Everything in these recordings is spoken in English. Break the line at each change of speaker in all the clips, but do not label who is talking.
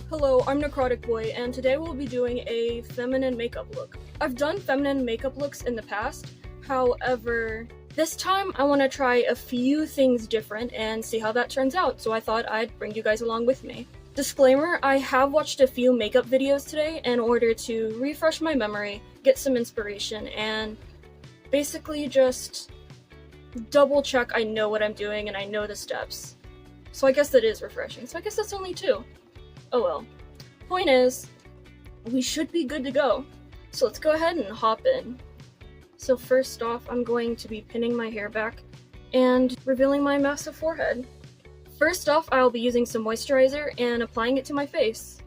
Hello, I'm Necrotic Boy, and today we'll be doing a feminine makeup look. I've done feminine makeup looks in the past, however, this time I want to try a few things different and see how that turns out, so I thought I'd bring you guys along with me. Disclaimer, I have watched a few makeup videos today in order to refresh my memory, get some inspiration, and basically just double check I know what I'm doing and I know the steps. So I guess that is refreshing, so I guess that's only two. Oh well. Point is, we should be good to go. So let's go ahead and hop in. So first off, I'm going to be pinning my hair back and revealing my massive forehead. First off, I'll be using some moisturizer and applying it to my face.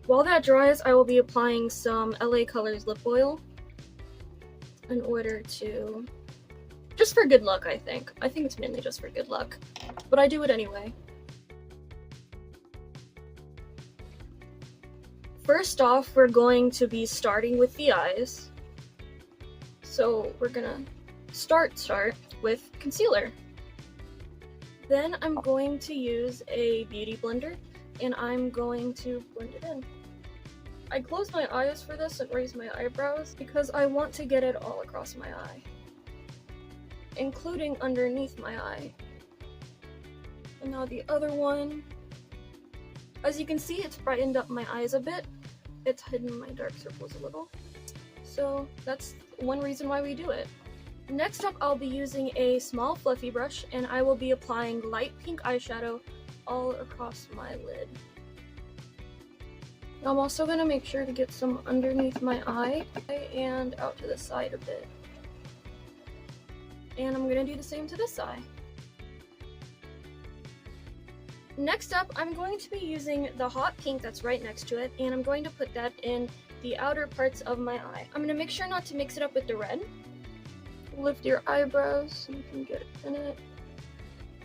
While that dries, I will be applying some LA Colors lip oil in order to... just for good luck, I think. I think it's mainly just for good luck, but I do it anyway. First off, we're going to be starting with the eyes. So we're gonna start with concealer. Then I'm going to use a beauty blender and I'm going to blend it in. I close my eyes for this and raise my eyebrows because I want to get it all across my eye, including underneath my eye. And now the other one. As you can see, it's brightened up my eyes a bit. It's hidden my dark circles a little. So that's one reason why we do it. Next up, I'll be using a small fluffy brush and I will be applying light pink eyeshadow all across my lid. I'm also going to make sure to get some underneath my eye and out to the side a bit. And I'm going to do the same to this eye. Next up, I'm going to be using the hot pink that's right next to it, and I'm going to put that in the outer parts of my eye. I'm going to make sure not to mix it up with the red. Lift your eyebrows so you can get it in it.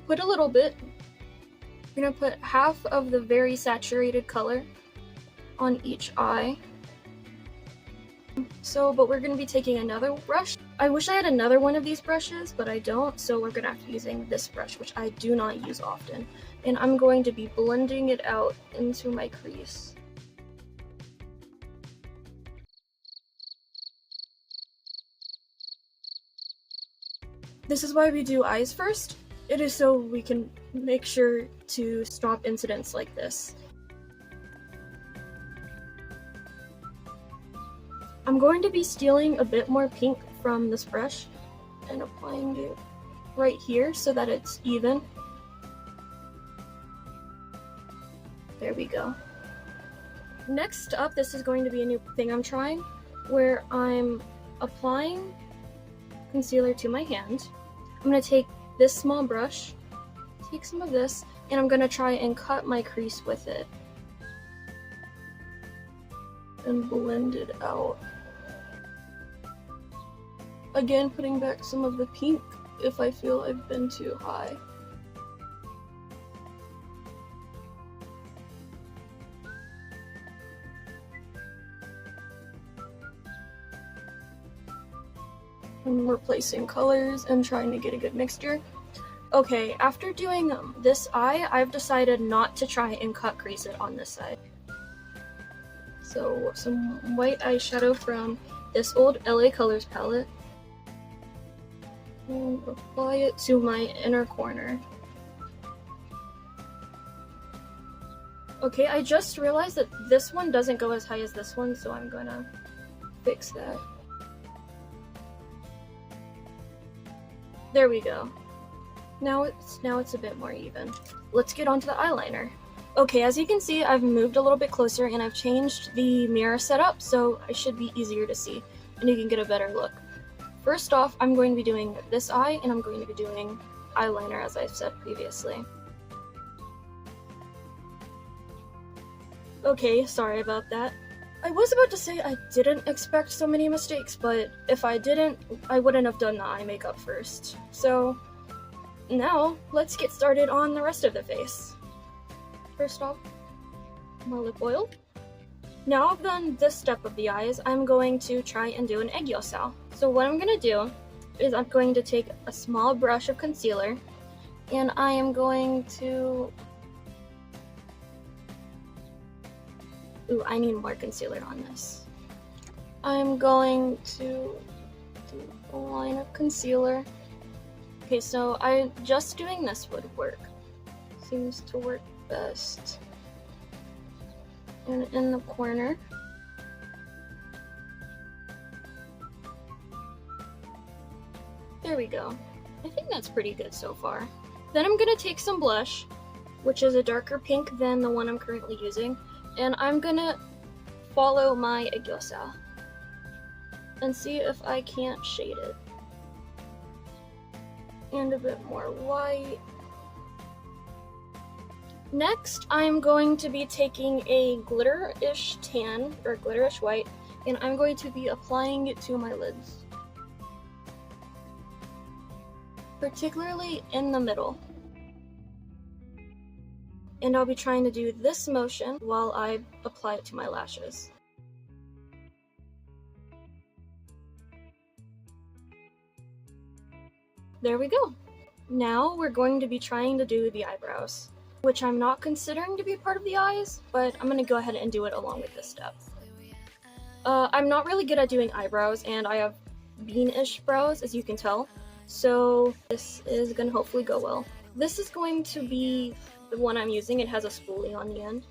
Put a little bit. I'm going to put half of the very saturated color on each eye. But we're going to be taking another brush. I wish I had another one of these brushes, but I don't, so we're going to have to be using this brush, which I do not use often. And I'm going to be blending it out into my crease. This is why we do eyes first. It is so we can make sure to stop incidents like this. I'm going to be stealing a bit more pink from this brush and applying it right here so that it's even. There we go. Next up, this is going to be a new thing I'm trying, where I'm applying concealer to my hand. I'm going to take this small brush, take some of this, and I'm going to try and cut my crease with it. And blend it out. Again, putting back some of the pink if I feel I've been too high. And replacing colors and trying to get a good mixture. Okay, after doing this eye, I've decided not to try and cut crease it on this side. So some white eyeshadow from this old LA Colors palette. And apply it to my inner corner. Okay, I just realized that this one doesn't go as high as this one, so I'm gonna fix that. There we go. Now it's a bit more even. Let's get onto the eyeliner. Okay, as you can see, I've moved a little bit closer and I've changed the mirror setup, so it should be easier to see and you can get a better look. First off, I'm going to be doing this eye, and I'm going to be doing eyeliner, as I've said previously. Okay, sorry about that. I was about to say I didn't expect so many mistakes, but if I didn't, I wouldn't have done the eye makeup first. So, now, let's get started on the rest of the face. First off, my lip oil. Now I've done this step of the eyes, I'm going to try and do an egg yolk. So what I'm going to do is I'm going to take a small brush of concealer And I am going to... Ooh, I need more concealer on this. I'm going to do a line of concealer. Okay, so just doing this would work. Seems to work best. And in the corner. There we go. I think that's pretty good so far. Then I'm gonna take some blush, which is a darker pink than the one I'm currently using, and I'm gonna follow my Agyosa and see if I can't shade it. And a bit more white. Next, I'm going to be taking a glitter-ish tan, or glitter-ish white, and I'm going to be applying it to my lids. Particularly in the middle. And I'll be trying to do this motion while I apply it to my lashes. There we go. Now we're going to be trying to do the eyebrows, which I'm not considering to be part of the eyes, but I'm going to go ahead and do it along with this step. I'm not really good at doing eyebrows, and I have bean-ish brows, as you can tell, so this is going to hopefully go well. This is going to be the one I'm using. It has a spoolie on the end,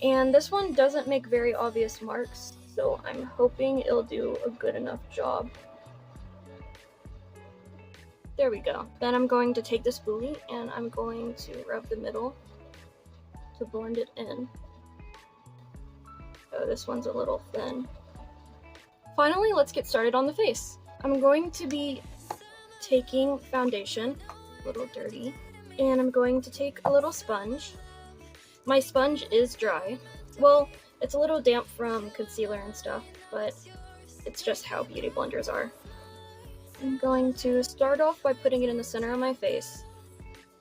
and this one doesn't make very obvious marks, so I'm hoping it'll do a good enough job. There we go. Then I'm going to take the spoolie and I'm going to rub the middle to blend it in. Oh, this one's a little thin. Finally, let's get started on the face. I'm going to be taking foundation, a little dirty, and I'm going to take a little sponge. My sponge is dry. Well, it's a little damp from concealer and stuff, but it's just how beauty blenders are. I'm going to start off by putting it in the center of my face,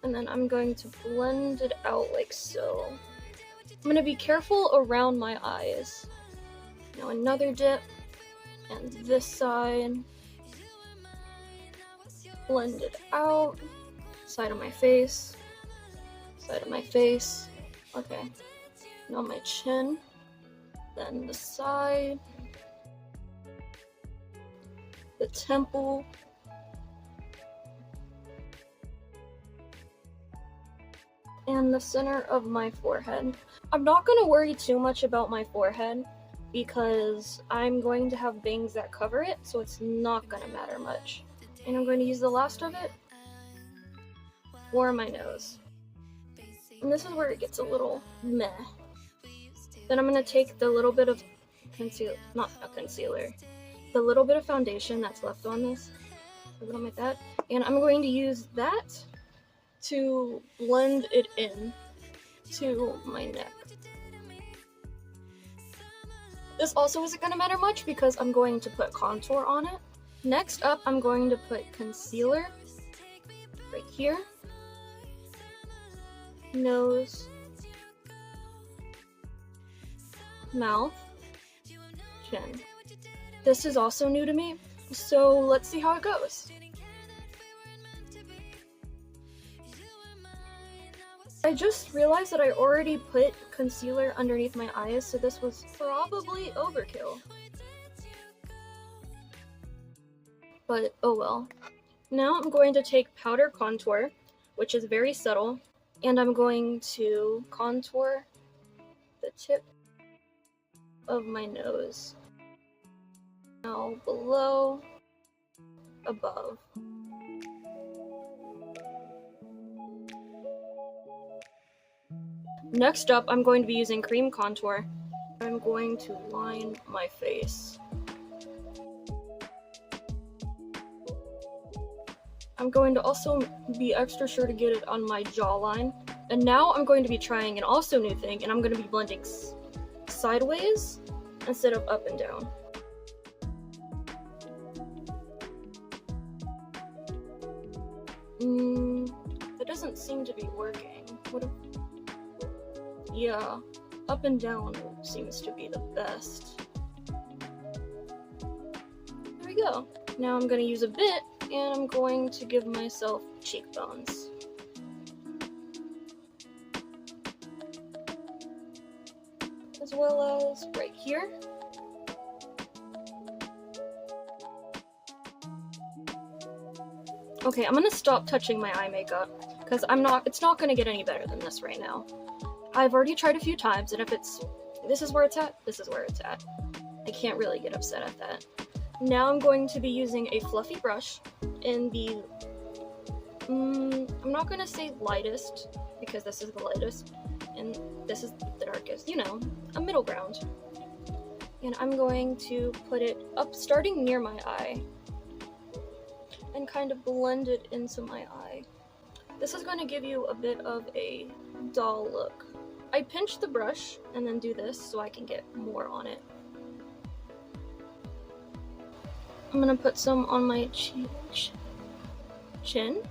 and then I'm going to blend it out like so. I'm going to be careful around my eyes. Now another dip, and this side. Blend it out. Side of my face. Side of my face. Okay. Now my chin. Then the side. The temple. And the center of my forehead. I'm not going to worry too much about my forehead because I'm going to have bangs that cover it, so it's not going to matter much. And I'm going to use the last of it for my nose. And this is where it gets a little meh. Then I'm going to take the little bit of the little bit of foundation that's left on this, like that, and I'm going to use that to blend it in to my neck. This also isn't going to matter much because I'm going to put contour on it. Next up, I'm going to put concealer right here, nose, mouth, chin. This is also new to me, so let's see how it goes. I just realized that I already put concealer underneath my eyes, so this was probably overkill. But oh well. Now I'm going to take powder contour, which is very subtle, and I'm going to contour the tip of my nose. Now below, above. Next up, I'm going to be using cream contour. I'm going to line my face. I'm going to also be extra sure to get it on my jawline. And now I'm going to be trying an also new thing, and I'm going to be blending sideways instead of up and down. That doesn't seem to be working. Yeah, up and down seems to be the best. There we go. Now I'm going to use a bit, and I'm going to give myself cheekbones. well as right here. Okay, I'm gonna stop touching my eye makeup because it's not gonna get any better than this right now. I've already tried a few times, and if this is where it's at, this is where it's at. I can't really get upset at that. Now I'm going to be using a fluffy brush in the, I'm not gonna say lightest, because this is the lightest, and this is the darkest, you know, a middle ground. And I'm going to put it up, starting near my eye, and kind of blend it into my eye. This is going to give you a bit of a dull look. I pinch the brush and then do this so I can get more on it. I'm going to put some on my chin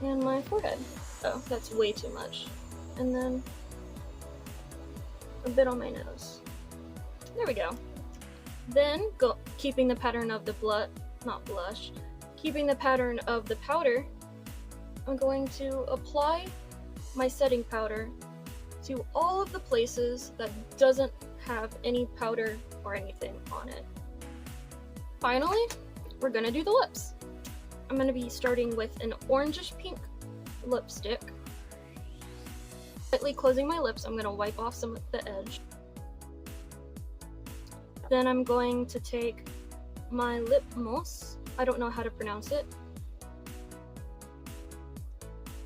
and my forehead. Oh, that's way too much. And then a bit on my nose. There we go. Then, keeping the pattern of the keeping the pattern of the powder, I'm going to apply my setting powder to all of the places that doesn't have any powder or anything on it. Finally, we're gonna do the lips. I'm gonna be starting with an orangish pink lipstick. Slightly closing my lips, I'm gonna wipe off some of the edge. Then I'm going to take my lip mousse. I don't know how to pronounce it.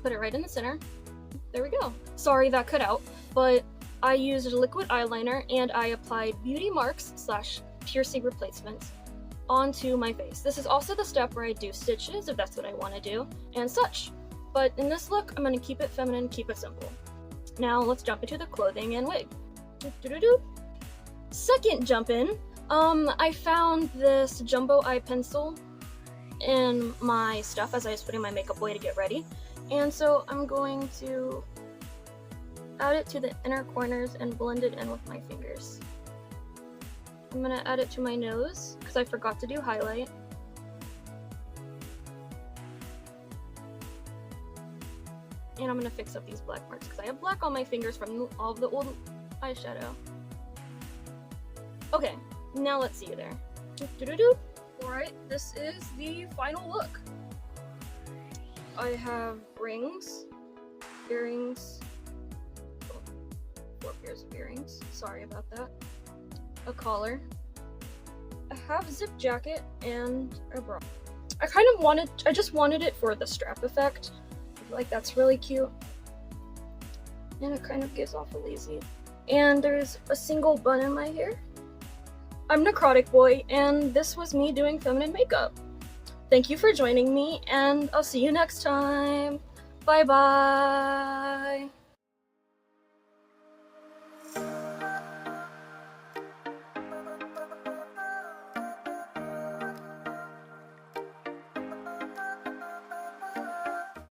Put it right in the center. There we go. Sorry that cut out, but I used liquid eyeliner and I applied Beauty Marks / piercing replacements onto my face. This is also the step where I do stitches if that's what I want to do and such. But in this look, I'm going to keep it feminine, keep it simple. Now let's jump into the clothing and wig. Second jump in, I found this jumbo eye pencil in my stuff as I was putting my makeup away to get ready. And so I'm going to add it to the inner corners and blend it in with my fingers. I'm going to add it to my nose because I forgot to do highlight. And I'm going to fix up these black marks because I have black on my fingers from all of the old eyeshadow. Okay, now let's see you there. Alright, this is the final look. I have rings, earrings, 4 pairs of earrings, sorry about that, a collar, a half-zip jacket, and a bra. I just wanted it for the strap effect. I feel like that's really cute. And it kind of gives off a lazy. And there's a single bun in my hair. I'm Necrotic Boy, and this was me doing feminine makeup. Thank you for joining me, and I'll see you next time. Bye bye!